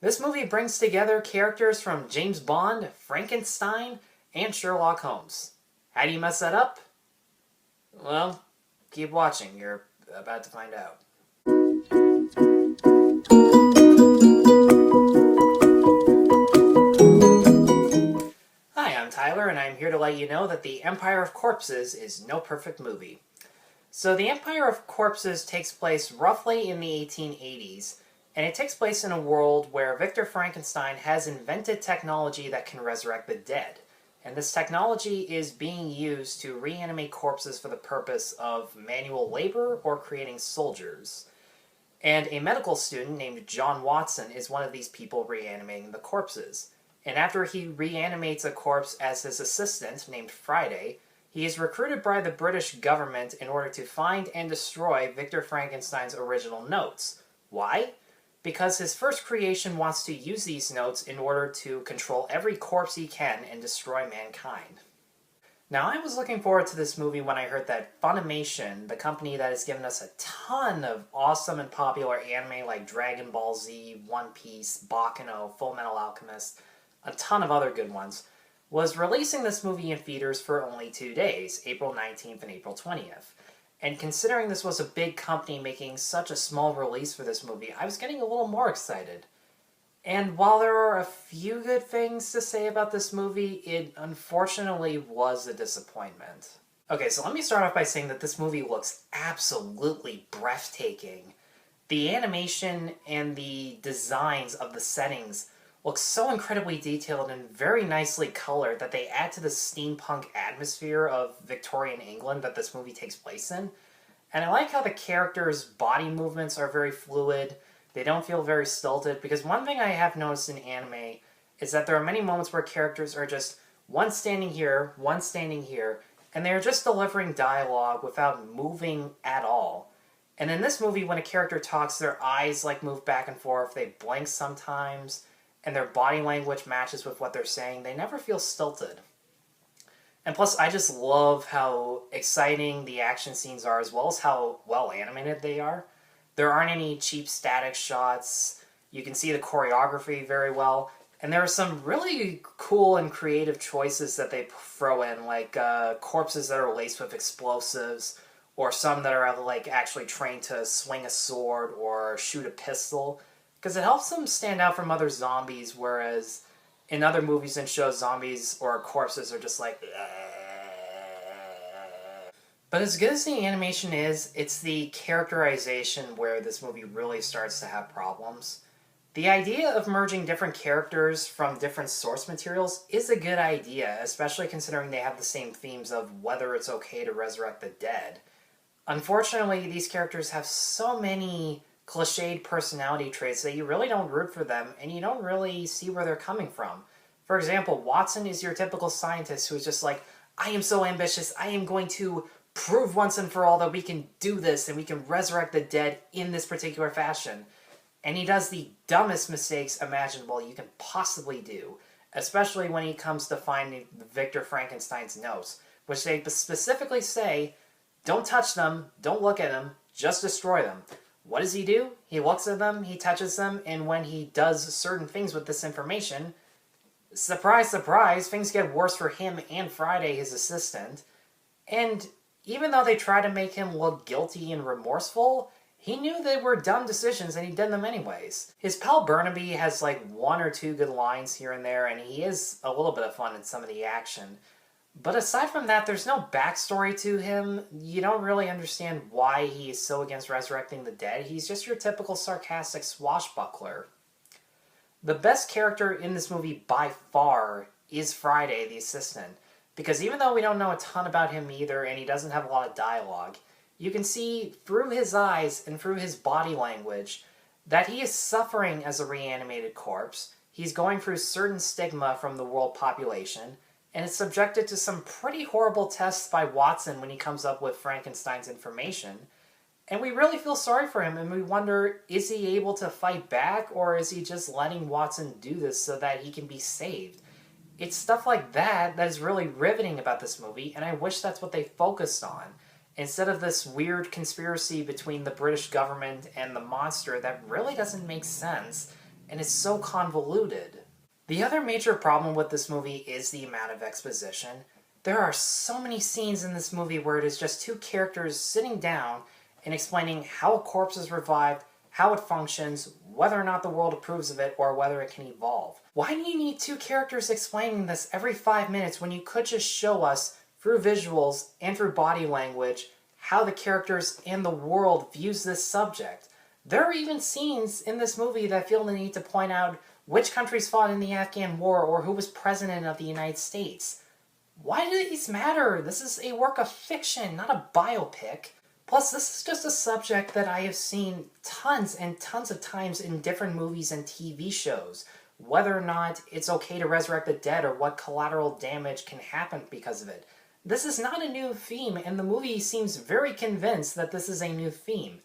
This movie brings together characters from James Bond, Frankenstein, and Sherlock Holmes. How do you mess that up? Well, keep watching. You're about to find out. Hi, I'm Tyler, and I'm here to let you know that The Empire of Corpses is no perfect movie. So The Empire of Corpses takes place roughly in the 1880s, and it takes place in a world where Victor Frankenstein has invented technology that can resurrect the dead. And this technology is being used to reanimate corpses for the purpose of manual labor or creating soldiers. And a medical student named John Watson is one of these people reanimating the corpses. And after he reanimates a corpse as his assistant, named Friday, he is recruited by the British government in order to find and destroy Victor Frankenstein's original notes. Why? Because his first creation wants to use these notes in order to control every corpse he can and destroy mankind. Now, I was looking forward to this movie when I heard that Funimation, the company that has given us a ton of awesome and popular anime like Dragon Ball Z, One Piece, Baccano, Fullmetal Alchemist, a ton of other good ones, was releasing this movie in theaters for only 2 days, April 19th and April 20th. And considering this was a big company making such a small release for this movie, I was getting a little more excited. And while there are a few good things to say about this movie, it unfortunately was a disappointment. Okay, so let me start off by saying that this movie looks absolutely breathtaking. The animation and the designs of the settings look so incredibly detailed and very nicely colored that they add to the steampunk atmosphere of Victorian England that this movie takes place in. And I like how the characters' body movements are very fluid. They don't feel very stilted, because one thing I have noticed in anime is that there are many moments where characters are just one standing here, and they're just delivering dialogue without moving at all. And in this movie, when a character talks, their eyes move back and forth, they blink sometimes, and their body language matches with what they're saying. They never feel stilted. And plus, I just love how exciting the action scenes are, as well as how well animated they are. There aren't any cheap static shots. You can see the choreography very well. And there are some really cool and creative choices that they throw in, like corpses that are laced with explosives, or some that are actually trained to swing a sword or shoot a pistol, because it helps them stand out from other zombies, whereas in other movies and shows, zombies or corpses are just like... But as good as the animation is, it's the characterization where this movie really starts to have problems. The idea of merging different characters from different source materials is a good idea, especially considering they have the same themes of whether it's okay to resurrect the dead. Unfortunately, these characters have so many cliched personality traits that you really don't root for them, and you don't really see where they're coming from. For example, Watson is your typical scientist who's just like, I am so ambitious, I am going to prove once and for all that we can do this and we can resurrect the dead in this particular fashion. And he does the dumbest mistakes imaginable you can possibly do, especially when he comes to finding Victor Frankenstein's notes, which they specifically say, don't touch them, don't look at them, just destroy them. What does he do? He looks at them, he touches them, and when he does certain things with this information, surprise, surprise, things get worse for him and Friday, his assistant. And even though they try to make him look guilty and remorseful, he knew they were dumb decisions and he did them anyways. His pal Burnaby has one or two good lines here and there, and he is a little bit of fun in some of the action. But aside from that, there's no backstory to him. You don't really understand why he is so against resurrecting the dead. He's just your typical sarcastic swashbuckler. The best character in this movie by far is Friday, the assistant. Because even though we don't know a ton about him either, and he doesn't have a lot of dialogue, you can see through his eyes and through his body language that he is suffering as a reanimated corpse. He's going through certain stigma from the world population, and is subjected to some pretty horrible tests by Watson when he comes up with Frankenstein's information. And we really feel sorry for him, and we wonder, is he able to fight back, or is he just letting Watson do this so that he can be saved? It's stuff like that that is really riveting about this movie, and I wish that's what they focused on, instead of this weird conspiracy between the British government and the monster that really doesn't make sense, and it's so convoluted. The other major problem with this movie is the amount of exposition. There are so many scenes in this movie where it is just two characters sitting down and explaining how a corpse is revived, how it functions, whether or not the world approves of it, or whether it can evolve. Why do you need two characters explaining this every 5 minutes when you could just show us, through visuals and through body language, how the characters and the world views this subject? There are even scenes in this movie that feel the need to point out which countries fought in the Afghan War or who was president of the United States. Why do these matter? This is a work of fiction, not a biopic. Plus, this is just a subject that I have seen tons and tons of times in different movies and TV shows. Whether or not it's okay to resurrect the dead or what collateral damage can happen because of it. This is not a new theme, and the movie seems very convinced that this is a new theme.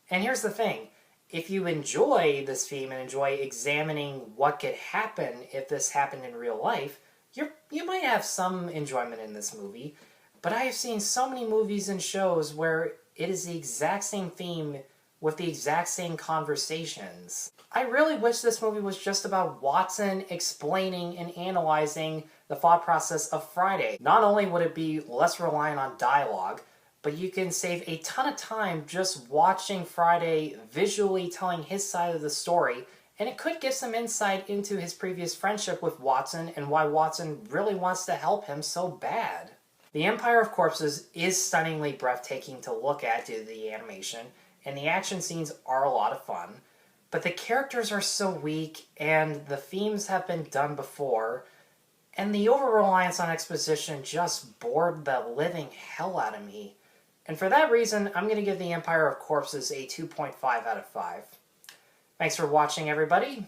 And here's the thing. If you enjoy this theme and enjoy examining what could happen if this happened in real life, you might have some enjoyment in this movie, but I have seen so many movies and shows where it is the exact same theme with the exact same conversations. I really wish this movie was just about Watson explaining and analyzing the thought process of Friday. Not only would it be less reliant on dialogue, but you can save a ton of time just watching Friday visually telling his side of the story, and it could give some insight into his previous friendship with Watson and why Watson really wants to help him so bad. The Empire of Corpses is stunningly breathtaking to look at due to the animation, and the action scenes are a lot of fun, but the characters are so weak, and the themes have been done before, and the over-reliance on exposition just bored the living hell out of me. And for that reason, I'm going to give The Empire of Corpses a 2.5 out of 5. Thanks for watching, everybody.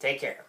Take care.